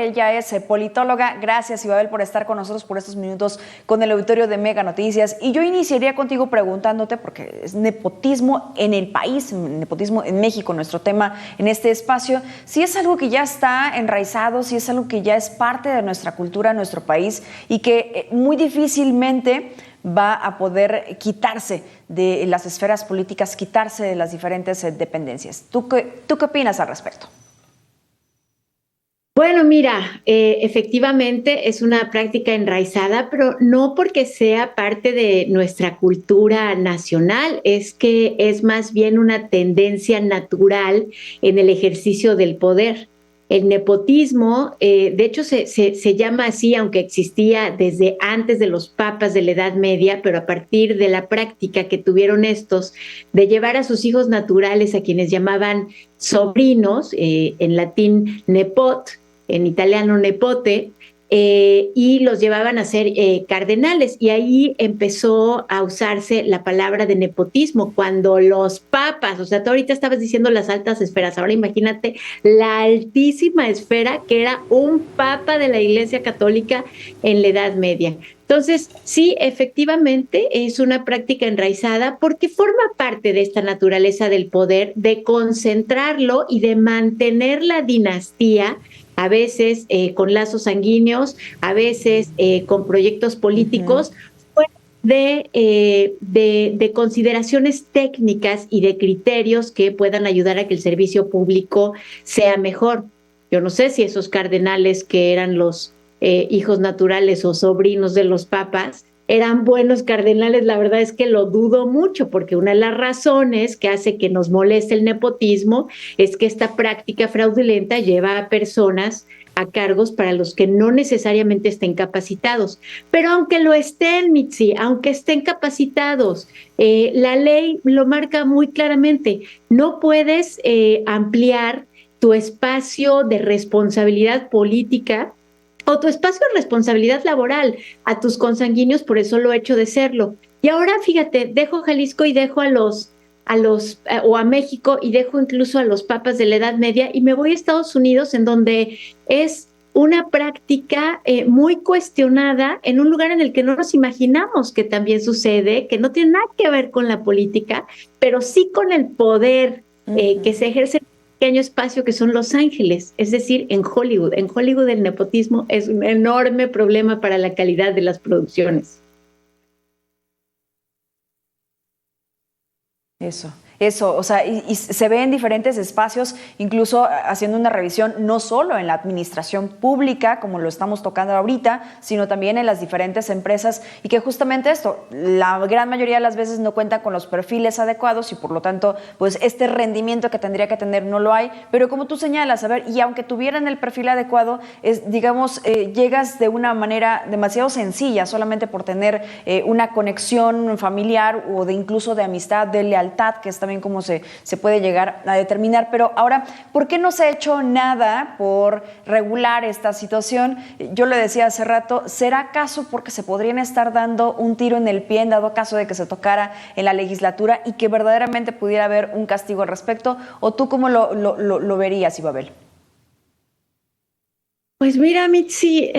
Ella es politóloga. Gracias, Ibabel, por estar con nosotros por estos minutos con el auditorio de Mega Noticias. Y yo iniciaría contigo preguntándote, porque es nepotismo en el país, nepotismo en México, nuestro tema en este espacio, si es algo que ya está enraizado, si es algo que ya es parte de nuestra cultura, nuestro país, y que muy difícilmente va a poder quitarse de las esferas políticas, quitarse de las diferentes dependencias. ¿Tú qué opinas al respecto? Bueno, mira, efectivamente es una práctica enraizada, pero no porque sea parte de nuestra cultura nacional, es que es más bien una tendencia natural en el ejercicio del poder. El nepotismo, de hecho, se llama así, aunque existía desde antes de los papas de la Edad Media, pero a partir de la práctica que tuvieron estos de llevar a sus hijos naturales, a quienes llamaban sobrinos, en latín nepot, en italiano nepote, y los llevaban a ser cardenales. Y ahí empezó a usarse la palabra de nepotismo, cuando los papas, o sea, tú ahorita estabas diciendo las altas esferas, ahora imagínate la altísima esfera que era un papa de la Iglesia Católica en la Edad Media. Entonces, sí, efectivamente es una práctica enraizada porque forma parte de esta naturaleza del poder, de concentrarlo y de mantener la dinastía, a veces con lazos sanguíneos, a veces con proyectos políticos, de consideraciones técnicas y de criterios que puedan ayudar a que el servicio público sea mejor. Yo no sé si esos cardenales que eran los hijos naturales o sobrinos de los papas eran buenos cardenales, la verdad es que lo dudo mucho, porque una de las razones que hace que nos moleste el nepotismo es que esta práctica fraudulenta lleva a personas a cargos para los que no necesariamente estén capacitados. Pero aunque lo estén, Mitzi, aunque estén capacitados, la ley lo marca muy claramente. No puedes ampliar tu espacio de responsabilidad política o tu espacio de responsabilidad laboral a tus consanguíneos por el solo hecho de serlo. Y ahora, fíjate, dejo Jalisco y dejo o a México y dejo incluso a los papas de la Edad Media y me voy a Estados Unidos, en donde es una práctica muy cuestionada en un lugar en el que no nos imaginamos que también sucede, que no tiene nada que ver con la política, pero sí con el poder que se ejerce en un pequeño espacio que son Los Ángeles, es decir, en Hollywood. En Hollywood el nepotismo es un enorme problema para la calidad de las producciones. Eso, o sea, y se ve en diferentes espacios, incluso haciendo una revisión no solo en la administración pública, como lo estamos tocando ahorita, sino también en las diferentes empresas, y que justamente esto, la gran mayoría de las veces no cuentan con los perfiles adecuados y por lo tanto, pues este rendimiento que tendría que tener no lo hay, pero como tú señalas, a ver, y aunque tuvieran el perfil adecuado, digamos, llegas de una manera demasiado sencilla, solamente por tener una conexión familiar o de incluso de amistad, de lealtad, que está también cómo se puede llegar a determinar. Pero ahora, ¿por qué no se ha hecho nada por regular esta situación? Yo le decía hace rato, ¿será acaso porque se podrían estar dando un tiro en el pie en dado caso de que se tocara en la legislatura y que verdaderamente pudiera haber un castigo al respecto? ¿O tú cómo lo verías, Ibabel? Pues mira, Mitzi,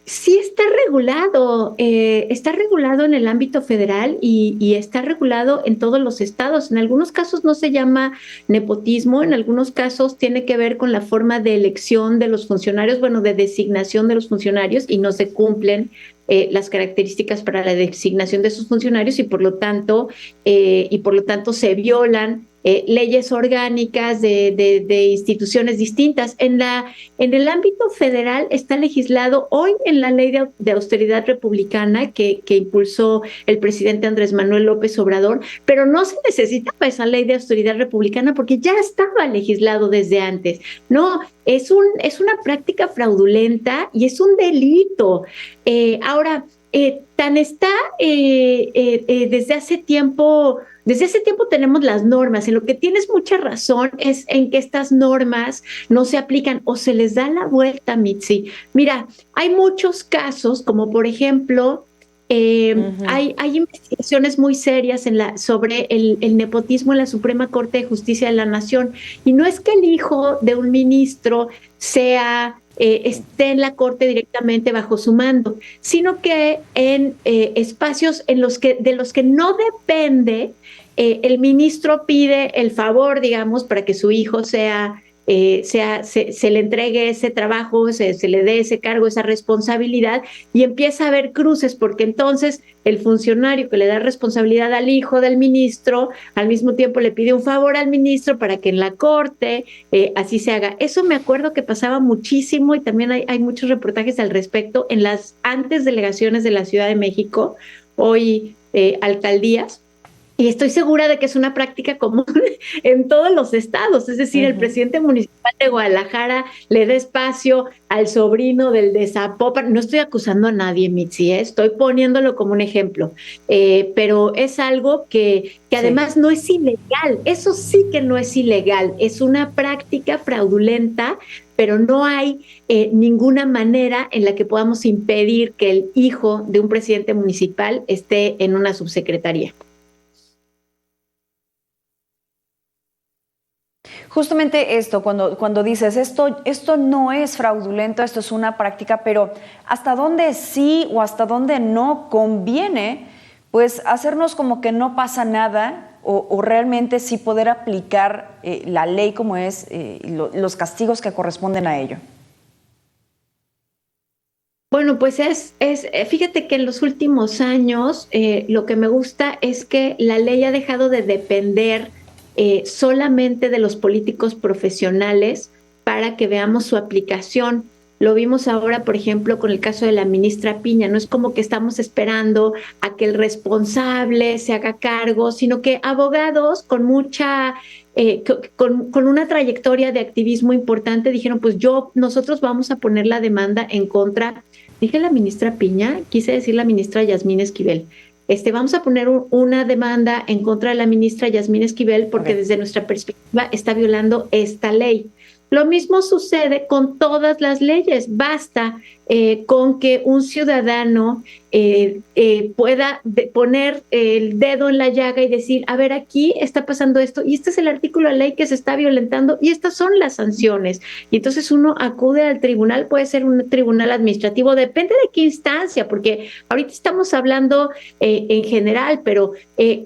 sí está regulado en el ámbito federal y está regulado en todos los estados. En algunos casos no se llama nepotismo, en algunos casos tiene que ver con la forma de elección de los funcionarios, bueno, de designación de los funcionarios, y no se cumplen las características para la designación de esos funcionarios y por lo tanto se violan leyes orgánicas de instituciones distintas. En el ámbito federal está legislado hoy en la ley de austeridad republicana que impulsó el presidente Andrés Manuel López Obrador, pero no se necesitaba esa ley de austeridad republicana porque ya estaba legislado desde antes. No, es una práctica fraudulenta y es un delito. Ahora, tan está desde hace tiempo tenemos las normas. En lo que tienes mucha razón es en que estas normas no se aplican o se les da la vuelta, Mitzi. Mira, hay muchos casos, como por ejemplo, hay investigaciones muy serias sobre el nepotismo en la Suprema Corte de Justicia de la Nación. Y no es que el hijo de un ministro sea esté en la Corte directamente bajo su mando, sino que en espacios de los que no depende, el ministro pide el favor, digamos, para que su hijo se le entregue ese trabajo, se le dé ese cargo, esa responsabilidad, y empieza a haber cruces, porque entonces el funcionario que le da responsabilidad al hijo del ministro, al mismo tiempo le pide un favor al ministro para que en la Corte así se haga. Eso me acuerdo que pasaba muchísimo, y también hay muchos reportajes al respecto en las antes delegaciones de la Ciudad de México, hoy alcaldías. Y estoy segura de que es una práctica común en todos los estados. Es decir, el presidente municipal de Guadalajara le da espacio al sobrino del de Zapopan. No estoy acusando a nadie, Mitzi, estoy poniéndolo como un ejemplo. Pero es algo que además no es ilegal. Eso sí que no es ilegal. Es una práctica fraudulenta, pero no hay ninguna manera en la que podamos impedir que el hijo de un presidente municipal esté en una subsecretaría. Justamente esto, cuando dices esto no es fraudulento, esto es una práctica, pero hasta dónde sí o hasta dónde no conviene, pues hacernos como que no pasa nada o realmente sí poder aplicar la ley como es, los castigos que corresponden a ello. Bueno, pues fíjate que en los últimos años lo que me gusta es que la ley ha dejado de depender solamente de los políticos profesionales para que veamos su aplicación. Lo vimos ahora, por ejemplo, con el caso de la ministra Piña. No es como que estamos esperando a que el responsable se haga cargo, sino que abogados con con una trayectoria de activismo importante dijeron, pues nosotros vamos a poner la demanda en contra. Dije la ministra Piña, quise decir la ministra Yasmín Esquivel. Vamos a poner una demanda en contra de la ministra Yasmín Esquivel porque desde nuestra perspectiva está violando esta ley. Lo mismo sucede con todas las leyes. Basta con que un ciudadano pueda poner el dedo en la llaga y decir, a ver, aquí está pasando esto, y este es el artículo de ley que se está violentando, y estas son las sanciones. Y entonces uno acude al tribunal, puede ser un tribunal administrativo, depende de qué instancia, porque ahorita estamos hablando en general, pero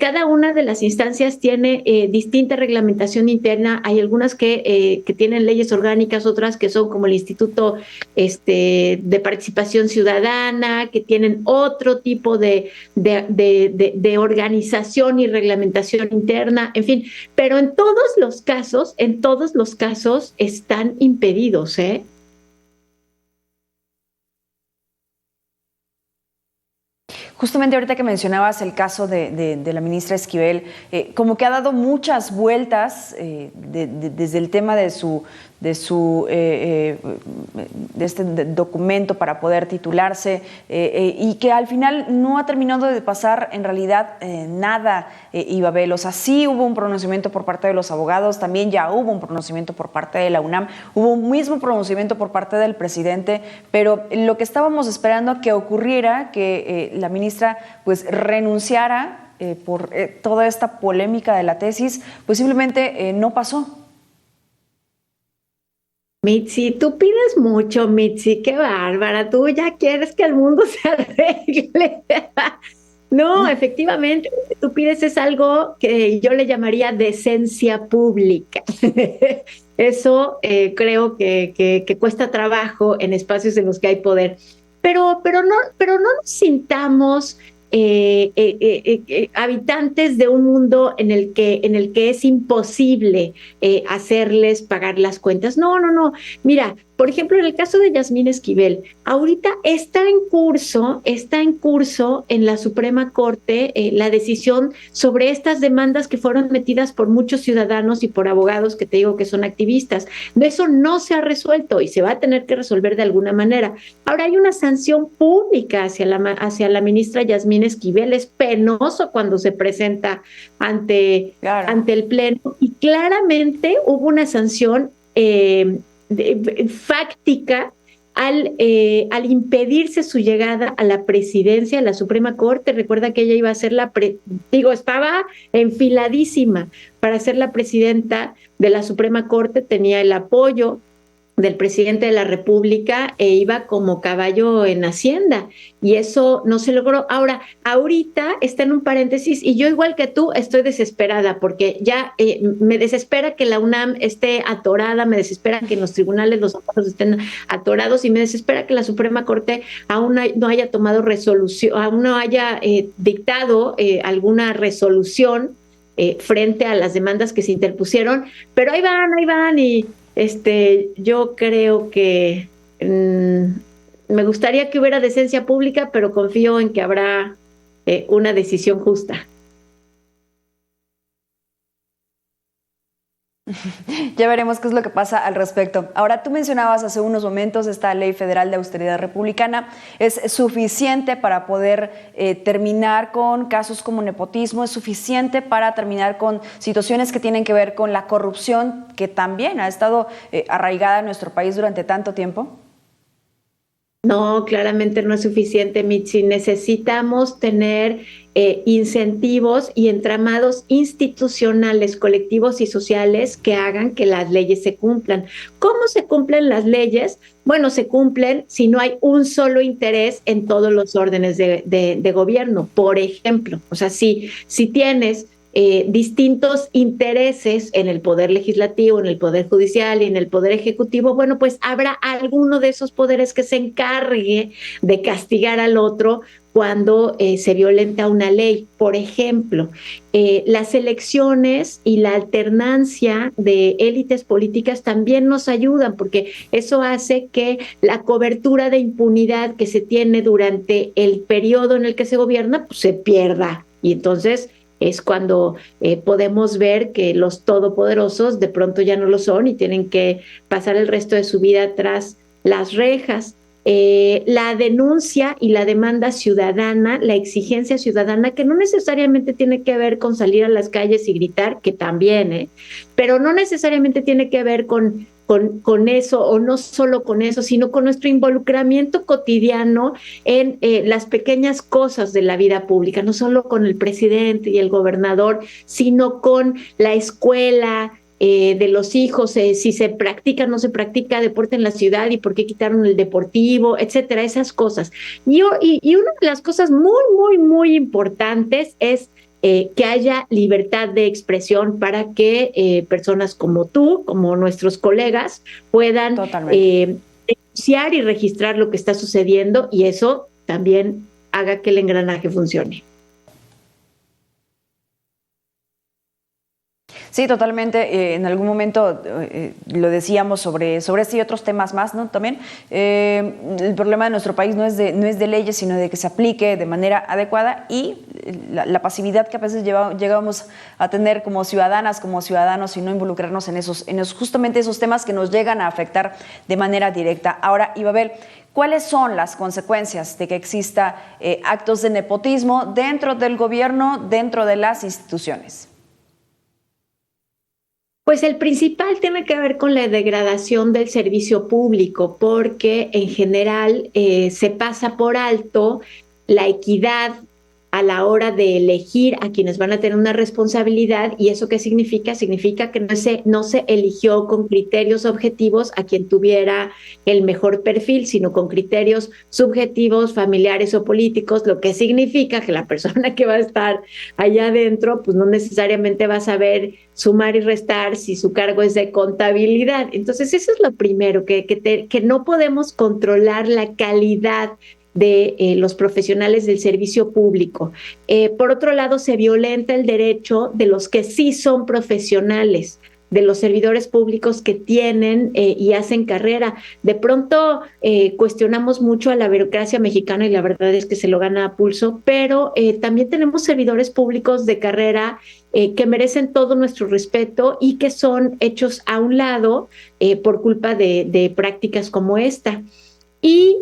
cada una de las instancias tiene distinta reglamentación interna. Hay algunas que tienen leyes orgánicas, otras que son como el Instituto de Participación Ciudadana, que tienen otro tipo de organización y reglamentación interna, en fin, pero en todos los casos están impedidos, ¿eh? Justamente ahorita que mencionabas el caso de la ministra Esquivel, como que ha dado muchas vueltas desde el tema de este documento para poder titularse y que al final no ha terminado de pasar en realidad nada, Ibabel. O sea, sí hubo un pronunciamiento por parte de los abogados, también ya hubo un pronunciamiento por parte de la UNAM, hubo un mismo pronunciamiento por parte del presidente, pero lo que estábamos esperando a que ocurriera, que la ministra pues renunciara por toda esta polémica de la tesis, pues simplemente no pasó. Mitzi, tú pides mucho, Mitzi, qué bárbara, tú ya quieres que el mundo se arregle. No, efectivamente, lo que tú pides es algo que yo le llamaría decencia pública. Eso creo que cuesta trabajo en espacios en los que hay poder. Pero no nos sintamos habitantes de un mundo en el que es imposible hacerles pagar las cuentas. No. Mira, por ejemplo, en el caso de Yasmín Esquivel, ahorita está en curso en la Suprema Corte la decisión sobre estas demandas que fueron metidas por muchos ciudadanos y por abogados que te digo que son activistas. De eso no se ha resuelto y se va a tener que resolver de alguna manera. Ahora hay una sanción pública hacia la ministra Yasmín Esquivel. Es penoso cuando se presenta ante el Pleno, y claramente hubo una sanción fáctica al impedirse su llegada a la presidencia de la Suprema Corte. Recuerda que ella iba a ser estaba enfiladísima para ser la presidenta de la Suprema Corte, tenía el apoyo del presidente de la República e iba como caballo en Hacienda y eso no se logró. Ahorita está en un paréntesis y yo igual que tú estoy desesperada porque ya me desespera que la UNAM esté atorada, me desespera que en los tribunales los abogados estén atorados y me desespera que la Suprema Corte aún no haya tomado resolución, aún no haya dictado alguna resolución frente a las demandas que se interpusieron, pero ahí van y yo creo que me gustaría que hubiera decencia pública, pero confío en que habrá una decisión justa. Ya veremos qué es lo que pasa al respecto. Ahora, tú mencionabas hace unos momentos esta Ley Federal de Austeridad Republicana. ¿Es suficiente para poder terminar con casos como nepotismo? ¿Es suficiente para terminar con situaciones que tienen que ver con la corrupción, que también ha estado arraigada en nuestro país durante tanto tiempo? No, claramente no es suficiente, Mitzi. Necesitamos tener incentivos y entramados institucionales, colectivos y sociales que hagan que las leyes se cumplan. ¿Cómo se cumplen las leyes? Bueno, se cumplen si no hay un solo interés en todos los órdenes de gobierno. Por ejemplo, o sea, si tienes distintos intereses en el poder legislativo, en el poder judicial y en el poder ejecutivo, bueno, pues habrá alguno de esos poderes que se encargue de castigar al otro cuando se violenta una ley. Por ejemplo, las elecciones y la alternancia de élites políticas también nos ayudan, porque eso hace que la cobertura de impunidad que se tiene durante el periodo en el que se gobierna, pues, se pierda. Y entonces es cuando podemos ver que los todopoderosos de pronto ya no lo son y tienen que pasar el resto de su vida tras las rejas. La denuncia y la demanda ciudadana, la exigencia ciudadana, que no necesariamente tiene que ver con salir a las calles y gritar, que también, pero no necesariamente tiene que ver con eso, o no solo con eso, sino con nuestro involucramiento cotidiano en las pequeñas cosas de la vida pública, no solo con el presidente y el gobernador, sino con la escuela, de los hijos, si se practica o no se practica deporte en la ciudad y por qué quitaron el deportivo, etcétera, esas cosas. Y una de las cosas muy, muy, muy importantes es que haya libertad de expresión para que personas como tú, como nuestros colegas, puedan denunciar y registrar lo que está sucediendo y eso también haga que el engranaje funcione. Sí, totalmente. En algún momento lo decíamos sobre este y otros temas más, ¿no? También el problema de nuestro país no es de leyes, sino de que se aplique de manera adecuada y la pasividad que a veces llegamos a tener como ciudadanas, como ciudadanos y no involucrarnos en justamente esos temas que nos llegan a afectar de manera directa. Ahora, Ibabel, ¿cuáles son las consecuencias de que exista actos de nepotismo dentro del gobierno, dentro de las instituciones? Pues el principal tiene que ver con la degradación del servicio público, porque en general se pasa por alto la equidad a la hora de elegir a quienes van a tener una responsabilidad. ¿Y eso qué significa? Significa que no se eligió con criterios objetivos a quien tuviera el mejor perfil, sino con criterios subjetivos, familiares o políticos, lo que significa que la persona que va a estar allá adentro pues no necesariamente va a saber sumar y restar si su cargo es de contabilidad. Entonces eso es lo primero, que no podemos controlar la calidad de los profesionales del servicio público. Por otro lado, se violenta el derecho de los que sí son profesionales, de los servidores públicos que tienen y hacen carrera. De pronto cuestionamos mucho a la burocracia mexicana y la verdad es que se lo gana a pulso, pero también tenemos servidores públicos de carrera que merecen todo nuestro respeto y que son hechos a un lado por culpa de prácticas como esta. Y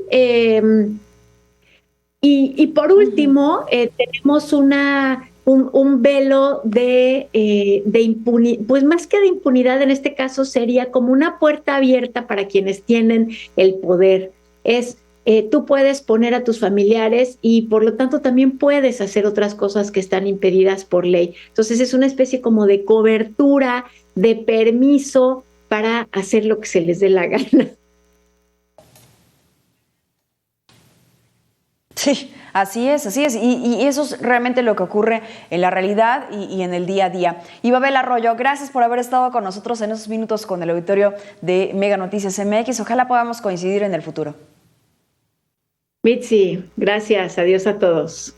por último, tenemos un velo de impunidad, pues más que de impunidad en este caso sería como una puerta abierta para quienes tienen el poder. Tú puedes poner a tus familiares y por lo tanto también puedes hacer otras cosas que están impedidas por ley. Entonces es una especie como de cobertura, de permiso para hacer lo que se les dé la gana. Sí, así es, así es. Y eso es realmente lo que ocurre en la realidad y en el día a día. Y Babel Arroyo, gracias por haber estado con nosotros en esos minutos con el auditorio de Mega Noticias MX. Ojalá podamos coincidir en el futuro. Mitzi, gracias. Adiós a todos.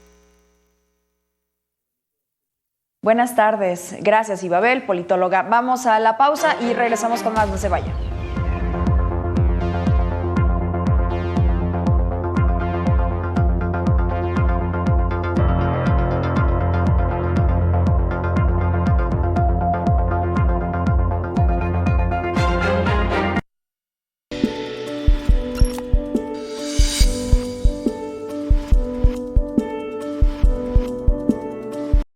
Buenas tardes. Gracias, Ibabel, politóloga. Vamos a la pausa y regresamos con más. No se vaya.